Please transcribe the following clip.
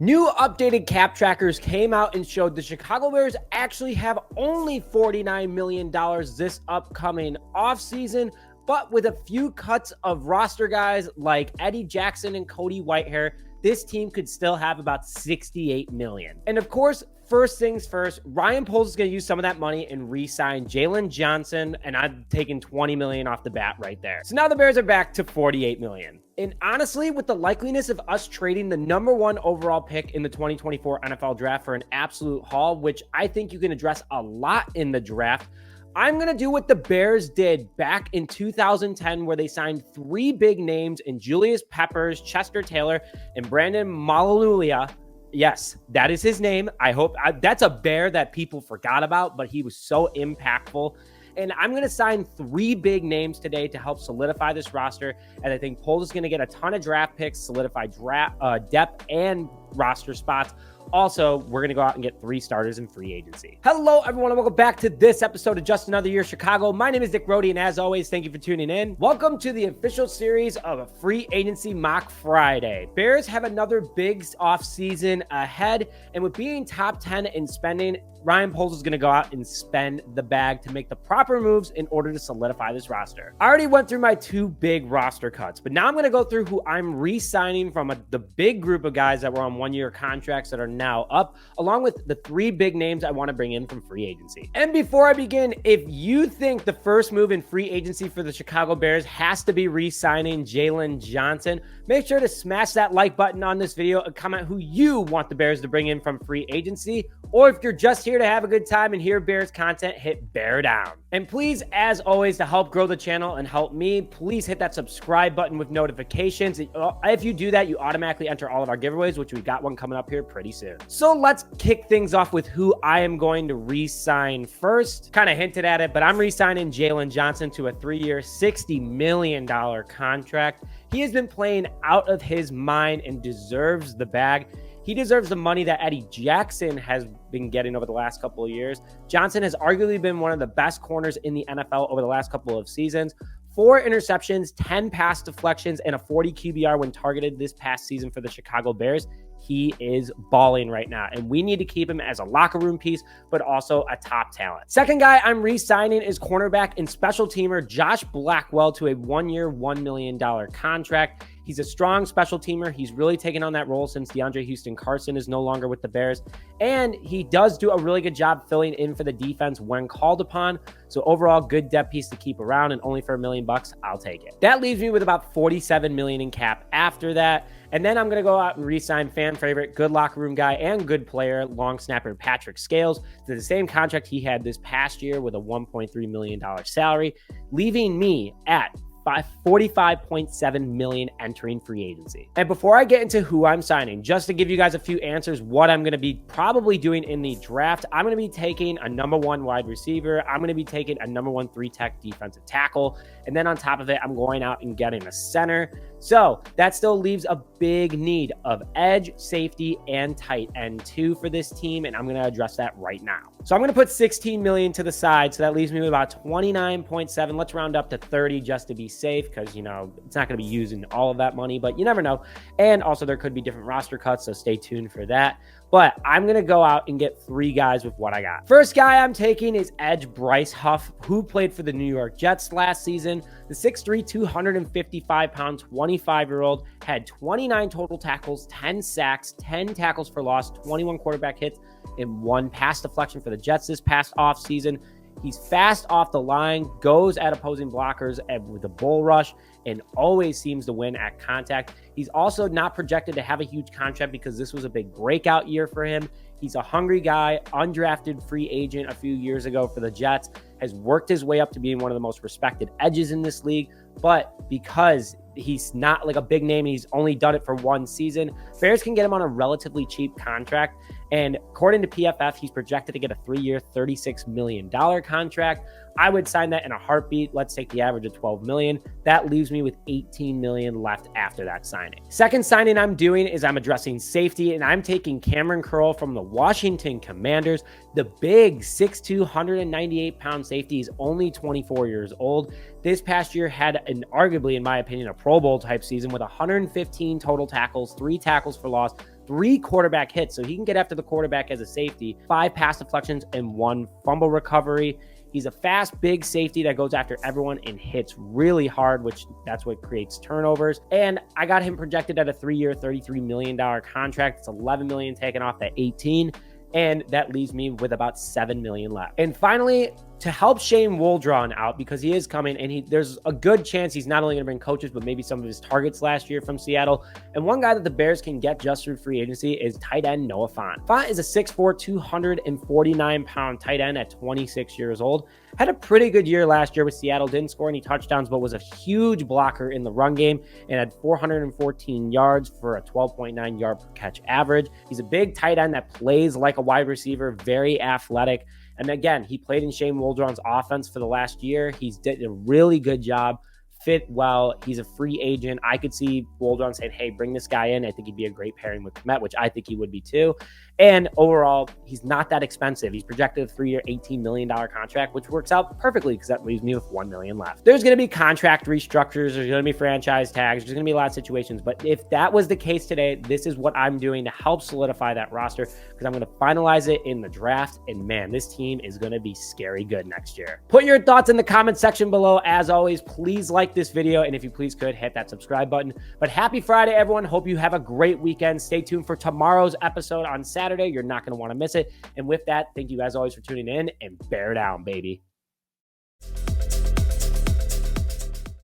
New updated cap trackers came out and showed the Chicago Bears actually have only $49 million this upcoming offseason, but with a few cuts of roster guys like Eddie Jackson and Cody Whitehair, this team could still have about $68 million. And of course, first things first, Ryan Poles is going to use some of that money and re-sign Jaylon Johnson, and I'm taking $20 million off the bat right there. So now the Bears are back to $48 million. And honestly, with the likeliness of us trading the #1 overall pick in the 2024 NFL draft for an absolute haul, which I think you can address a lot in the draft, I'm going to do what the Bears did back in 2010, where they signed 3 big names in Julius Peppers, Chester Taylor, and Brandon Malalulia. Yes, that is his name. That's a Bear that people forgot about, but he was so impactful. And I'm going to sign 3 big names today to help solidify this roster. And I think Poles is going to get a ton of draft picks, solidify depth and roster spots. Also, we're going to go out and get 3 starters in free agency. Hello, everyone, and welcome back to this episode of Just Another Year Chicago. My name is Nick Brody, and as always, thank you for tuning in. Welcome to the official series of a Free Agency Mock Friday. Bears have another big offseason ahead, and with being top 10 in spending, Ryan Poles is going to go out and spend the bag to make the proper moves in order to solidify this roster. I already went through my 2 big roster cuts, but now I'm going to go through who I'm re-signing from the big group of guys that were on 1-year contracts that are now up, along with the 3 big names I want to bring in from free agency. And before I begin, if you think the first move in free agency for the Chicago Bears has to be re-signing Jaylon Johnson, make sure to smash that like button on this video and comment who you want the Bears to bring in from free agency. Or if you're just here to have a good time and hear Bears content, hit bear down. And please, as always, to help grow the channel and help me, please hit that subscribe button with notifications. If you do that, you automatically enter all of our giveaways, which we got one coming up here pretty soon. So let's kick things off with who I am going to re-sign first. Kind of hinted at it, but I'm re-signing Jaylon Johnson to a 3-year, $60 million contract. He has been playing out of his mind and deserves the bag. He deserves the money that Eddie Jackson has been getting over the last couple of years. Johnson has arguably been one of the best corners in the NFL over the last couple of seasons. 4 interceptions, 10 pass deflections, and a 40 QBR when targeted this past season for the Chicago Bears. He is balling right now, and we need to keep him as a locker room piece, but also a top talent. Second guy I'm re-signing is cornerback and special teamer Josh Blackwell to a 1-year, $1 million contract. He's a strong special teamer. He's really taken on that role since DeAndre Houston Carson is no longer with the Bears. And he does do a really good job filling in for the defense when called upon. So overall, good depth piece to keep around, and only for $1 million, I'll take it. That leaves me with about $47 million in cap after that. And then I'm going to go out and re-sign fan favorite, good locker room guy, and good player, long snapper Patrick Scales to the same contract he had this past year with a $1.3 million salary, leaving me at $45.7 million entering free agency. And before I get into who I'm signing, just to give you guys a few answers, what I'm going to be probably doing in the draft, I'm going to be taking a #1 wide receiver. I'm going to be taking a #1 3-tech defensive tackle. And then on top of it, I'm going out and getting a center. So that still leaves a big need of edge, safety, and tight end 2 for this team. And I'm going to address that right now. So I'm going to put $16 million to the side. So that leaves me with about 29.7. Let's round up to 30 just to be safe, because, you know, it's not going to be using all of that money, but you never know. And also there could be different roster cuts, so stay tuned for that. But I'm going to go out and get 3 guys with what I got. First guy I'm taking is edge Bryce Huff, who played for the New York Jets last season. The 6'3", 255-pound, 25-year-old had 29 total tackles, 10 sacks, 10 tackles for loss, 21 quarterback hits, and 1 pass deflection for the Jets this past offseason. He's fast off the line, goes at opposing blockers with a bull rush, and always seems to win at contact. He's also not projected to have a huge contract because this was a big breakout year for him. He's a hungry guy, undrafted free agent a few years ago for the Jets, has worked his way up to being one of the most respected edges in this league. But because he's not like a big name, he's only done it for 1 season, Bears can get him on a relatively cheap contract. And according to PFF, he's projected to get a 3-year, $36 million contract. I would sign that in a heartbeat. Let's take the average of $12 million. That leaves me with $18 million left after that signing. Second signing I'm doing is I'm addressing safety, and I'm taking Kamren from the Washington Commanders. The big 6'2", 198-pound safety is only 24 years old. This past year had an arguably, in my opinion, a Pro Bowl type season with 115 total tackles, 3 tackles for loss, 3 quarterback hits, so he can get after the quarterback as a safety, 5 pass deflections, and 1 fumble recovery. He's a fast, big safety that goes after everyone and hits really hard, which that's what creates turnovers. And I got him projected at a 3-year, $33 million contract. It's $11 million taken off at 18. And that leaves me with about $7 million left. And finally, to help Shane Waldron out, because he is coming and there's a good chance he's not only going to bring coaches, but maybe some of his targets last year from Seattle. And one guy that the Bears can get just through free agency is tight end Noah Fant. Fant is a 6'4", 249-pound tight end at 26 years old. Had a pretty good year last year with Seattle. Didn't score any touchdowns, but was a huge blocker in the run game and had 414 yards for a 12.9 yard per catch average. He's a big tight end that plays like a wide receiver, very athletic. And again, he played in Shane Waldron's offense for the last year. He's did a really good job, fit well. He's a free agent. I could see Waldron saying, hey, bring this guy in. I think he'd be a great pairing with Komet, which I think he would be too. And overall, he's not that expensive. He's projected a 3-year, $18 million contract, which works out perfectly because that leaves me with $1 million left. There's going to be contract restructures. There's going to be franchise tags. There's going to be a lot of situations. But if that was the case today, this is what I'm doing to help solidify that roster because I'm going to finalize it in the draft. And man, this team is going to be scary good next year. Put your thoughts in the comment section below. As always, please like this video. And if you please could, hit that subscribe button. But happy Friday, everyone. Hope you have a great weekend. Stay tuned for tomorrow's episode on Saturday. You're not going to want to miss it. And with that, thank you as always for tuning in and bear down, baby.